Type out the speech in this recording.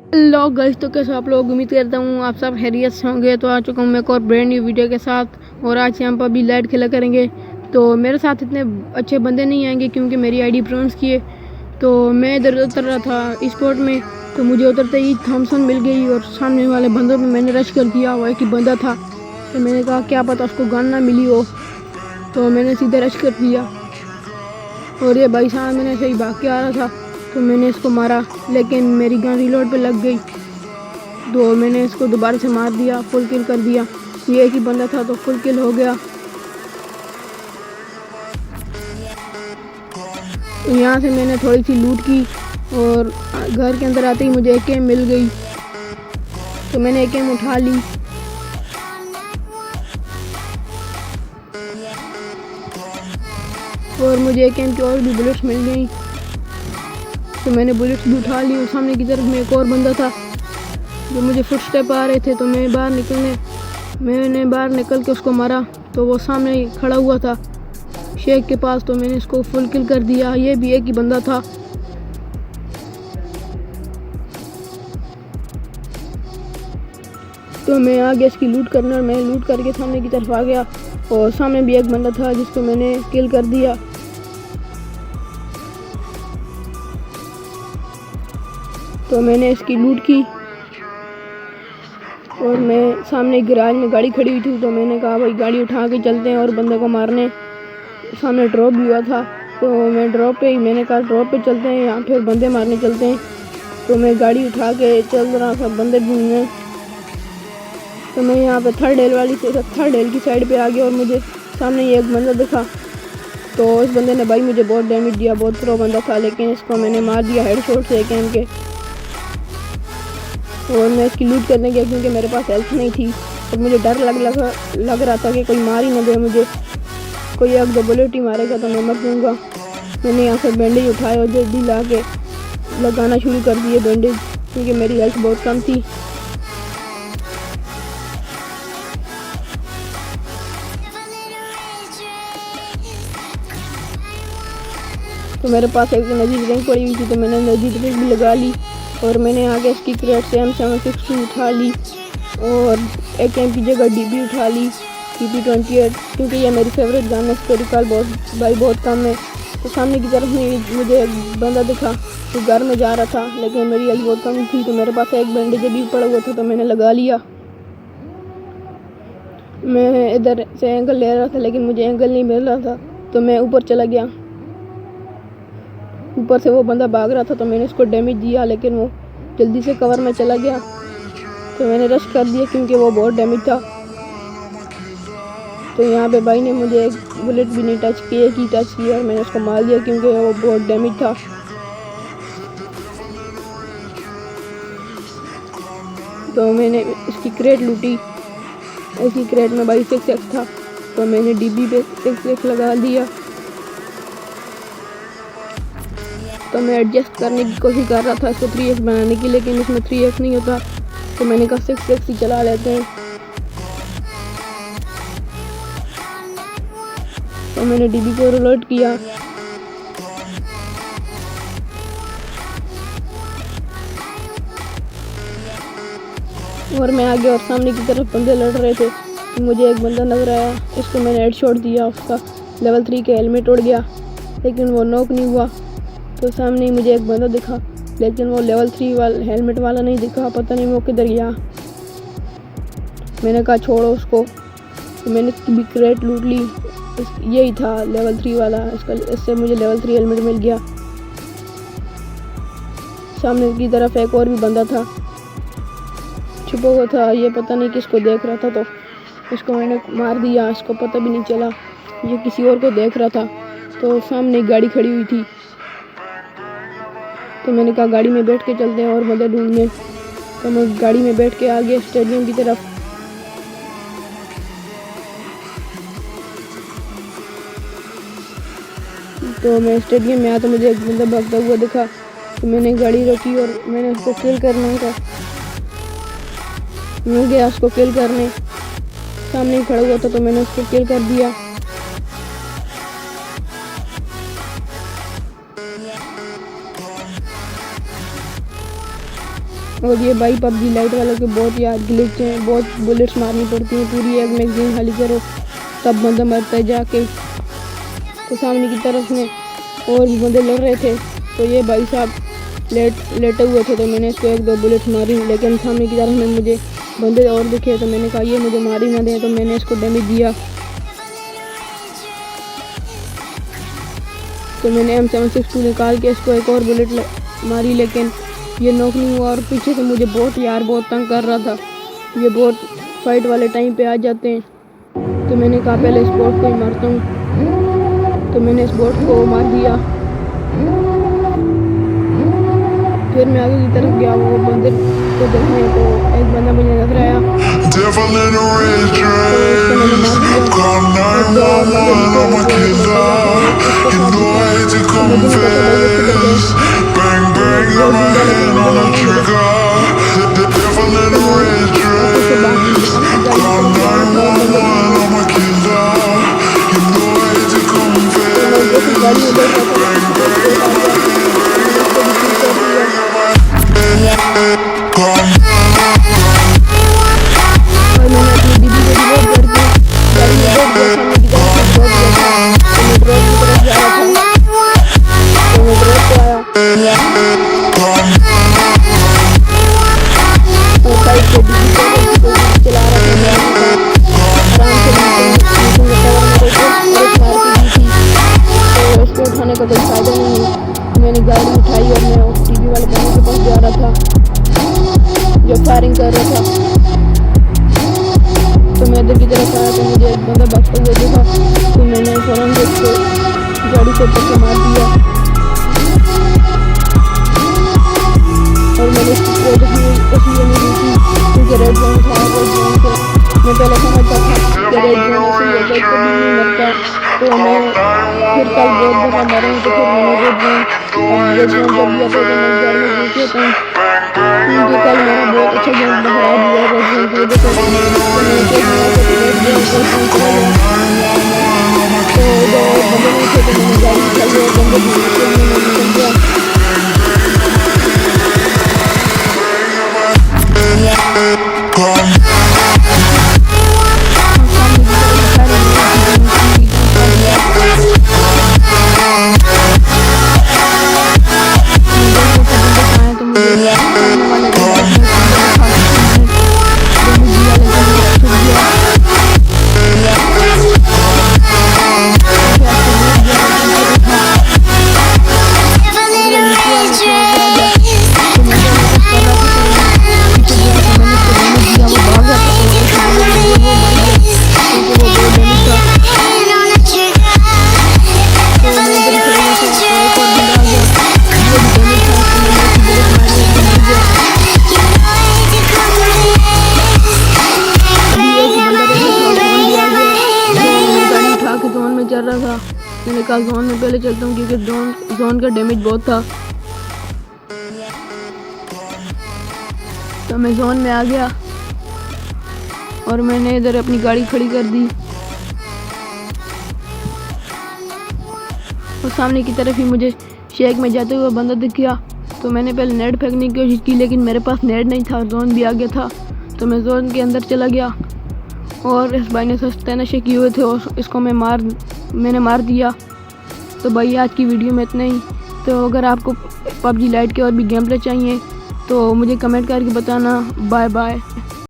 Hello guys, तो कैसे आप लोग। उम्मीद करता हूँ आप सब खैरियत से होंगे। तो आ चुका हूँ मैं एक और ब्रांड न्यू वीडियो के साथ। और आज यहाँ पर अभी लाइट खेला करेंगे। तो मेरे साथ इतने अच्छे बंदे नहीं आएंगे क्योंकि मेरी आईडी ब्रोंज की है। तो मैं इधर उतर रहा था स्पोर्ट में, तो मुझे उतरते ही थॉमसन मिल गई और सामने वाले बंदों पे मैंने रश कर दिया। वो एक ही बंदा था, तो मैंने कहा क्या पता उसको गन ना मिली हो, तो मैंने सीधे रश कर दिया। और ये भाई साहब मैंने सही भाग के आ रहा था, तो मैंने इसको मारा, लेकिन मेरी गन रिलोड पे लग गई। तो मैंने इसको दोबारा से मार दिया, फुल किल कर दिया। ये एक ही बंदा था तो फुल किल हो गया। तो यहाँ से मैंने थोड़ी सी लूट की और घर के अंदर आते ही मुझे एकेएम मिल गई, तो मैंने एकेएम उठा ली। और मुझे एकेएम की और भी बुलेट्स मिल गई, तो मैंने बुलेट्स भी उठा ली। और सामने की तरफ में एक और बंदा था जो मुझे फुटस्टेप आ रहे थे, तो मैंने बाहर निकल के उसको मारा। तो वो सामने खड़ा हुआ था शेख के पास, तो मैंने इसको फुल किल कर दिया। ये भी एक ही बंदा था। तो मैं आ गया इसकी लूट करने, और मैं लूट करके सामने की तरफ आ गया। और सामने भी एक बंदा था जिसको मैंने किल कर दिया। तो मैंने इसकी लूट की और मैं सामने गैराज में गाड़ी खड़ी हुई थी, तो मैंने कहा भाई गाड़ी उठा के चलते हैं और बंदे को मारने। सामने ड्रॉप भी हुआ था, तो मैं मैंने कहा ड्रॉप पे चलते हैं, यहाँ फिर बंदे मारने चलते हैं। तो मैं गाड़ी उठा के चल रहा था बंदे ढूंढने। तो मैं यहाँ पे थर्ड एल की साइड पे आ गया और मुझे सामने ही एक बंदा दिखा। तो उस बंदे ने भाई मुझे बहुत डैमेज दिया, बहुत प्रो बंदा था, लेकिन इसको मैंने मार दिया हेडशॉट से एकेएम के। और मैं इसकी लूट करने गया क्योंकि मेरे पास हेल्थ नहीं थी, और मुझे डर लग रहा था कि कोई मार ही ना दे मुझे, कोई एक दो बुलेट ही मारेगा तो मैं मर दूँगा। मैंने यहाँ से बैंडेज उठाए और जल्दी ला के लगाना शुरू कर दिए बैंडेज, क्योंकि मेरी हेल्थ बहुत कम थी। तो मेरे पास एक एनर्जी ड्रिंक पड़ी हुई थी, तो मैंने एनर्जी ड्रिंक भी लगा ली। और मैंने आगे इसकी क्रेट से M762 उठा ली और एकेएम की जगह डीबी उठा ली, PP28, क्योंकि ये मेरी फेवरेट गन है। इसका रिकॉल बहुत कम है। तो सामने की तरफ में मुझे एक बंदा दिखा जो घर में जा रहा था, लेकिन मेरी हेल्थ बहुत कम थी, तो मेरे पास एक बैंडेज भी पड़ा हुआ था, तो मैंने लगा लिया। मैं इधर से एंगल ले रहा था, लेकिन मुझे एंगल नहीं मिल रहा था, तो मैं ऊपर चला गया। ऊपर से वो बंदा भाग रहा था, तो मैंने उसको डैमेज दिया, लेकिन वो जल्दी से कवर में चला गया। तो मैंने रश कर दिया क्योंकि वो बहुत डैमेज था। तो यहाँ पे भाई ने मुझे एक बुलेट भी नहीं टच किया और मैंने उसको मार दिया क्योंकि वो बहुत डैमेज था। तो मैंने इसकी क्रेट लूटी। इसकी क्रेट में भाई 6x था, तो मैंने डीबी पे 6x लगा दिया। तो मैं एडजस्ट करने की कोशिश कर रहा था इसको 3x बनाने की, लेकिन इसमें 3x नहीं होता, तो मैंने कहा 6x ही चला लेते हैं। तो मैंने डीबी को रिलोड किया और मैं आगे और सामने की तरफ बंदे लड़ रहे थे। तो मुझे एक बंदा नजर आया, इसको मैंने हेडशॉट दिया, उसका लेवल 3 का हेलमेट उड़ गया, लेकिन वो नॉक नहीं हुआ। तो सामने ही मुझे एक बंदा दिखा, लेकिन वो लेवल 3 वाला हेलमेट वाला नहीं दिखा, पता नहीं वो किधर गया। मैंने कहा छोड़ो उसको। तो मैंने इसकी भी क्रेट लूट ली। यही था लेवल 3 वाला, इससे मुझे लेवल 3 हेलमेट मिल गया। सामने की तरफ एक और भी बंदा था, छुपा हुआ था, ये पता नहीं किसको देख रहा था, तो इसको मैंने मार दिया। इसको पता भी नहीं चला, ये किसी और को देख रहा था। तो सामने गाड़ी खड़ी हुई थी, तो मैंने कहा गाड़ी में बैठ के चलते हैं और बंदे ढूंढने। तो मैं गाड़ी में बैठ के आ गया स्टेडियम की तरफ। तो मैं स्टेडियम में आया तो मुझे एक बंदा भागता हुआ दिखा, तो मैंने गाड़ी रोकी और मैंने उसको किल करने का मैं गया उसको किल करने। सामने ही खड़ा हुआ था, तो मैंने उसको किल कर दिया। और ये भाई पबजी लाइट वालों के बहुत याद ग्लिच हैं, बहुत बुलेट्स मारनी पड़ती हैं, पूरी एक मैगजीन खाली करो तब बंदा मरता है जाके। तो सामने की तरफ में और भी बंदे लड़ रहे थे, तो ये भाई साहब लेटे हुए थे, तो मैंने इसको 1-2 बुलेट्स मारी, लेकिन सामने की तरफ में मुझे बंदे और दिखे, तो मैंने कहा ये मुझे मार ही ना दें, तो मैंने इसको डैमेज दिया। तो मैंने M762 निकाल के इसको एक और बुलेट मारी, लेकिन ये नॉक नहीं हुआ। और पीछे से मुझे बहुत तंग कर रहा था, ये बहुत फाइट वाले टाइम पे आ जाते हैं। तो मैंने कहा पहले इस बोट को ही मारता हूँ, तो मैंने इस बोट को मार दिया। फिर मैं आगे की तरफ गया वो बंदे को देखने, तो एक बंदा मुझे नजर आया, तो इसको मैंने मार उठाने का कोई फायदा नहीं है। मैंने गाड़ी उठाई और मैं उस टीवी वाले बंदे के पास जा रहा था जो फायरिंग कर रहा था। तो मैं इधर की तरफ आया तो मुझे एक बंदा भागता हुआ देखा, तो मैंने फौरन उसको गाड़ी से पक्के मार दिया और मैंने इसकी कोई तस्वीर नहीं दी थी, क्योंकि रेड जोन था। रेड जोन से मैं पहले समझता था कि रेड जोन से कभी नहीं मरता, तो मैं फिर कल बहुत दफ़ा मरा हूँ, तो फिर मैंने रेड जोन जब भी आता है तो मैं घर में घूम लेता हूँ, क्योंकि कल मेरा बहुत अच्छा गेम खराब हुआ रेड जोन की वजह से। तो मैंने बंदे नहीं थे, तो मैंने गाड़ी उठाई और बंदे निकल गया। चल रहा था, मैंने कहा जोन में पहले चलता हूँ, क्योंकि जोन का डैमेज बहुत था। तो मैं जोन में आ गया और मैंने इधर अपनी गाड़ी खड़ी कर दी और सामने की तरफ ही मुझे शेक में जाते हुए बंदा दिख गया। तो मैंने पहले नेट फेंकने की कोशिश की, लेकिन मेरे पास नेट नहीं था, जोन भी आ गया था। तो मैं जोन के अंदर चला गया और इस भाई ने सस्ते नशे किए हुए थे और इसको मैंने मार दिया। तो भाई आज की वीडियो में इतना ही। तो अगर आपको पबजी लाइट के और भी गेम प्ले चाहिए तो मुझे कमेंट करके बताना। Bye bye.